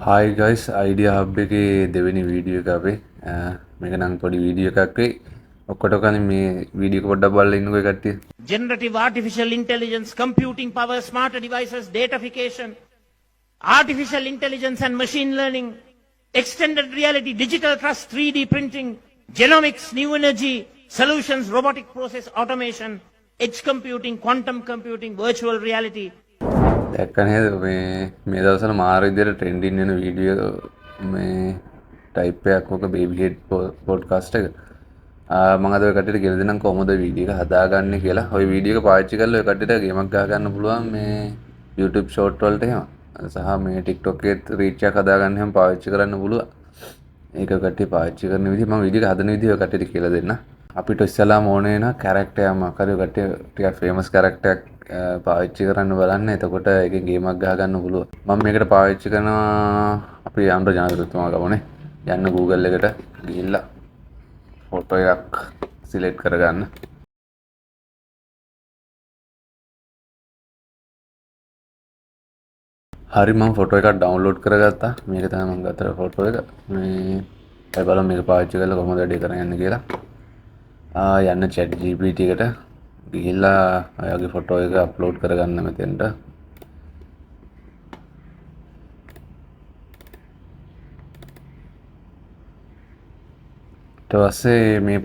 Hi guys idea hub එකේ දෙවෙනි video එක අපේ මේක නම් පොඩි වීඩියෝ එකක් වෙයි. ඔක්කොට කලින් මේ වීඩියෝ එක පොඩ්ඩක් බලලා ඉන්නකෝ ඒ කට්ටිය. Generative artificial intelligence, computing power, smarter devices, datafication, artificial intelligence and machine learning, extended reality, digital trust, 3D printing, genomics, new energy, solutions, robotic process automation, edge computing, quantum computing, virtual reality. දැක්ක නේද මේ දවස්වල මාර විදියට trending වෙන video මේ type එකක් ඔක බේබි හෙඩ් පොඩ්කාස්ට් එක. මම අද ඔය කට්ටියට කියලා දෙන්නම් කොහොමද වීඩියෝ එක හදාගන්නේ කියලා. ওই වීඩියෝ එක පාවිච්චි කරලා ඔය කට්ටියට ගේමක් ගහ ගන්න පුළුවන් මේ YouTube short වලට එහෙම. සහ මේ TikTok එකේ රීච් එකක් හදාගන්න එහෙම පාවිච්චි කරන්න පුළුවන්. ඒක කට්ටිය පාවිච්චි කරන විදිහ මම වීඩියෝ එක හදන විදිහ ඔය කට්ටියට කියලා දෙන්න. අපිට ඉස්සලාම ඕනේ න කැරක්ටර් යමක් හරි ඔය කට්ටිය ටිකක් ෆේමස් කැරක්ටර් එකක් පාවිච්චි කරන්න බලන්න. එතකොට ඒකෙන් ගේමක් ගහ ගන්න පුළුවන්. මම මේකට පාවිච්චි කරනවා අපි අනුර ජනාධිපතිතුමා ගමනේ. යන්න Google එකට ගිහිල්ලා ෆොටෝ එකක් සිලෙක්ට් කරගන්න. හරි මම ෆොටෝ එකක් ඩවුන්ලෝඩ් කරගත්තා. මේක තමයි මම ගත්ත ෆොටෝ එක. මේ ඒ බලන්න මේක පාවිච්චි කරලා කොහොමද වැඩේ කරන්නේ කියලා. යන්න chat GPT එකට ගිහිල්ලා ඔයාගේ ෆොටෝ එක අප්ලෝඩ් කරගන්න මෙතෙන්ට. ඊට පස්සේ මේ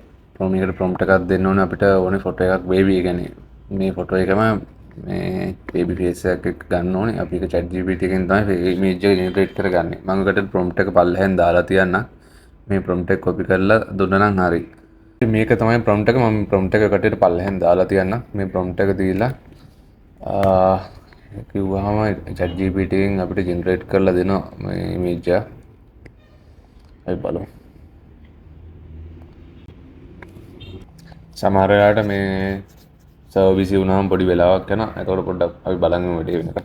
මේකට ප්‍රොම්ප්ට් එකක් දෙන්න ඕනේ අපිට ඕනේ ෆොටෝ එකක් බේබි කියන්නේ මේ ෆොටෝ එකම මේ බේබි ෆේස් එකක් ගන්න ඕනේ. අපි ඒක chat GPT එකෙන් තමයි ඉමේජ් එක ජෙනරේට් කරගන්නේ. මම ඔකට ප්‍රොම්ප්ට් එක පල්ලෙහෙන් දාලා තියන්නම්. මේ ප්‍රොම්ප්ට් එක කොපි කරලා දුන්නා නම් හරි. මේක තමයි ප්‍රොම්ප්ට් එක. මම ප්‍රොම්ප්ට් එක කටට පල්ලෙහෙන් දාලා තියන්නම්. මේ ප්‍රොම්ප්ට් එක දීලා කිව්වහම chat GPT එකෙන් අපිට ජෙනරේට් කරලා දෙනවා මේ ඉමේජ් එක. අපි බලමු. සමහර වෙලාවට මේ සර්වර් බිසි වුණාම පොඩි වෙලාවක් යනවා. ඒතකොට පොඩ්ඩක් අපි බලමු වැඩේ වෙනකන්.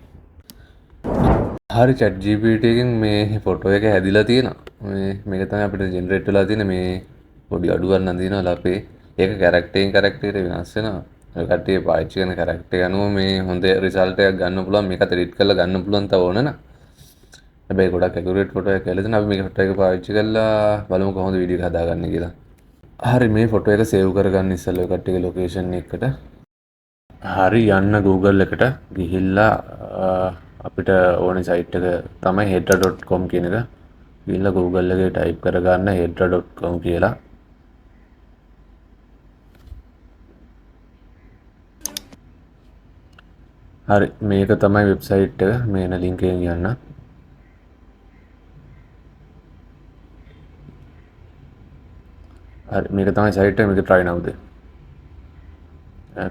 හරි chat GPT එකෙන් මේ ෆොටෝ එක හැදිලා තියෙනවා. මේක තමයි අපිට ජෙනරේට් වෙලා තියෙන මේ පොඩි අඩුවක් නම් දිනවල අපේ ඒක කැරක්ටරෙන් කැරක්ටරයට වෙනස් වෙනවා. ඔය කට්ටිය පාවිච්චි කරන කැරක්ටර් අනුව මේ හොඳ රිසල්ට් එකක් ගන්න පුළුවන්. මේකත් එඩිට් කරලා ගන්න පුළුවන් තව ඕන නම්. හැබැයි ගොඩක් ඇකියුරේට් ෆොටෝ එකක් කියලා දෙන අපි මේක ෆොටෝ එක පාවිච්චි කරලා බලමු කොහොමද වීඩියෝ එක හදාගන්නේ කියලා. හරි මේ ෆොටෝ එක සේව් කරගන්න ඉස්සෙල්ලා ඔය කට්ටියගේ ලොකේෂන් එකට හරි යන්න Google එකට ගිහිල්ලා අපිට ඕනේ සයිට් එක තමයි hedra.com කියන එක. ගිහිල්ලා Google එකේ ටයිප් කරගන්න hedra.com කියලා. හරි මේක තමයි වෙබ්සයිට් එක. මේන ලින්ක් එකෙන් යන්න. හරි මේක තමයි සයිට් එක. මේක try nowද.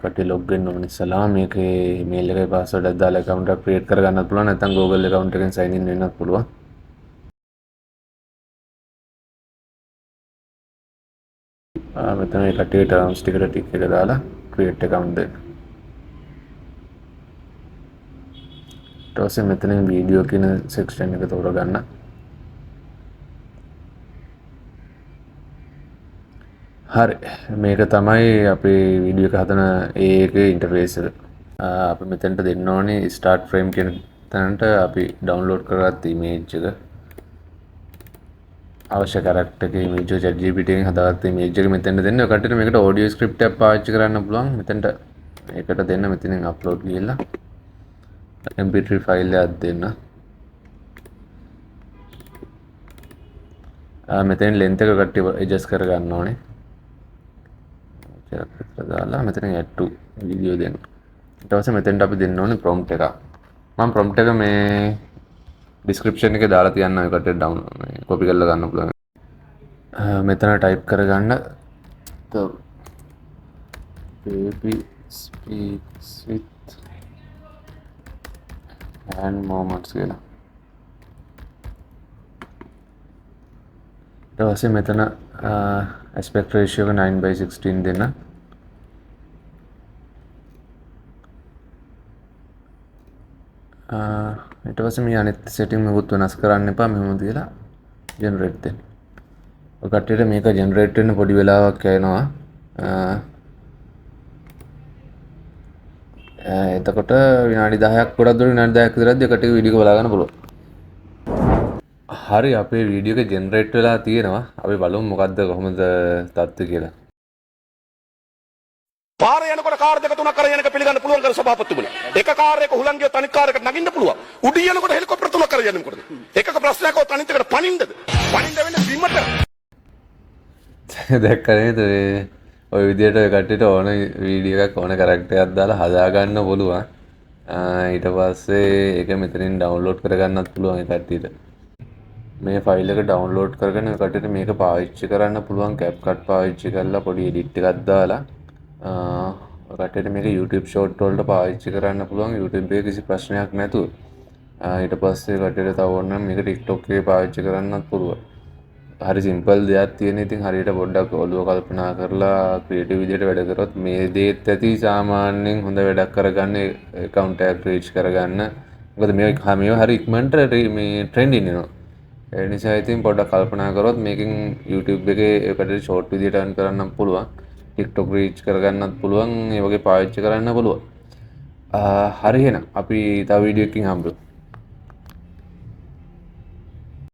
කට්ටිය ලොග් වෙන්න ඕනේ ඉස්සලා. මේකේ ඊමේල් එකේ පාස්වර්ඩ් එකක් දාලා account එකක් create කරගන්නත් පුළුවන්. නැත්නම් Google account එකෙන් sign in වෙන්නත් පුළුවන්. මෙතන මේ කට්ටිය terms ටිකට ටික් එක දාලා create account දෙන්න. ඊට පස්සේ මෙතනින් වීඩියෝ කියන section එක තෝරගන්න. හරි මේක තමයි අපේ වීඩියෝ එක හදන ඒකේ ඉන්ටර්ෆේස් එක. අපි මෙතනට දෙන්න ඕනේ start frame කියන තැනට අපි ඩවුන්ලෝඩ් කරගත්ත ඉමේජ් එක. අවශ්‍ය කැරක්ටර් එකේ ඉමේජ් එක chat GPT එකෙන් හදාගත්ත ඉමේජ් එක මෙතනට දෙන්න. ඔය කට්ටියට මේකට audio script එකක් පාවිච්චි කරන්න පුළුවන්. මෙතනට ඒකට දෙන්න මෙතනින් upload ගිහලා mp3 ෆයිල් එකක් දෙන්න. මෙතෙන් length එක කට්ටිය adjust කරගන්න ඕනේ. දාලා මෙතන add to video දෙන්න. ඊට පස්සේ මෙතෙන්ට අපි දෙන්න ඕනේ prompt එකක්. මම prompt එක මේ description එකේ දාලා තියන්න ඔය කට්ටියට download මේ copy කරලා ගන්න පුළුවන්. මෙතන type කරගන්න the baby speaks with hand movements කියලා. ඊට පස්සේ මෙතන aspect ratio එක 9:16 දෙන්න. ඊට පස්සේ මේ අනිත් setting මොකුත් වෙනස් කරන්න එපා. මෙහෙම තියලා generate දෙන්න. ඔය කට්ටියට මේක generate වෙන්න පොඩි වෙලාවක් යනවා. එතකොට විනාඩි 10ක් ගොඩක් දුර විනාඩි 10ක් විතරක් දෙකට වීඩියෝ එක බලා ගන්න පුළුවන්. හරි අපේ වීඩියෝ එක ජෙනරේට් වෙලා තියෙනවා. අපි බලමු මොකද්ද කොහොමද තත්ත්වය කියලා. පාර යනකොට කාර් දෙක තුනක් කරගෙන යනක පිළිගන්න පුළුවන් කර සභාපතිතුමනි. එක කාර් එක හුලංගිය තනිත් කාර් එකට නගින්න පුළුවන්. උඩ යනකොට හෙලිකොප්ටර් තුනක් කරගෙන යන්නේ මොකද? එකක ප්‍රශ්නයක් ඔය තනිත් එකට පනින්නද? පනින්න වෙන්නේ බිමට. දැක්ක නේද ඔය විදියට ඔය කට්ටියට ඕන වීඩියෝ එකක් ඕන කැරක්ටර් එකක් දාලා හදා ගන්න පුළුවන්. ඊට පස්සේ ඒක මෙතනින් ඩවුන්ලෝඩ් කරගන්නත් පුළුවන් ඒ කට්ටියට. මේ ෆයිල් එක ඩවුන්ලෝඩ් කරගෙන ඔය කට්ටියට මේක පාවිච්චි කරන්න පුළුවන් CapCut පාවිච්චි කරලා පොඩි එඩිට් එකක් දාලා ඔය කට්ටියට මේක YouTube short වලට පාවිච්චි කරන්න පුළුවන් YouTube එකේ කිසි ප්‍රශ්නයක් නැතුව. ඊට පස්සේ කට්ටියට තව ඕන නම් මේක TikTok එකේ පාවිච්චි කරන්නත් පුළුවන්. හරි සිම්පල් දෙයක් තියෙන. ඉතින් හරියට පොඩ්ඩක් ඔළුව කල්පනා කරලා ක්‍රියේටිව් විදියට වැඩ කරොත් මේ දේත් ඇති සාමාන්‍යයෙන් හොඳ වැඩක් කරගන්න account එක රීච් කරගන්න. මොකද මේවා හරි ඉක්මනට මේ ට්‍රෙන්ඩින් වෙනවා. ඒ නිසා ඉතින් පොඩ්ඩක් කල්පනා කරොත් මේකෙන් YouTube එකේ ඒකට ෂෝට් විදියට earn කරන්න පුළුවන්. TikTok රීච් කරගන්නත් පුළුවන්. ඒ වගේ පාවිච්චි කරන්න පුළුවන්. හරි එහෙනම් අපි තව වීඩියෝ එකකින් හම්බෙමු.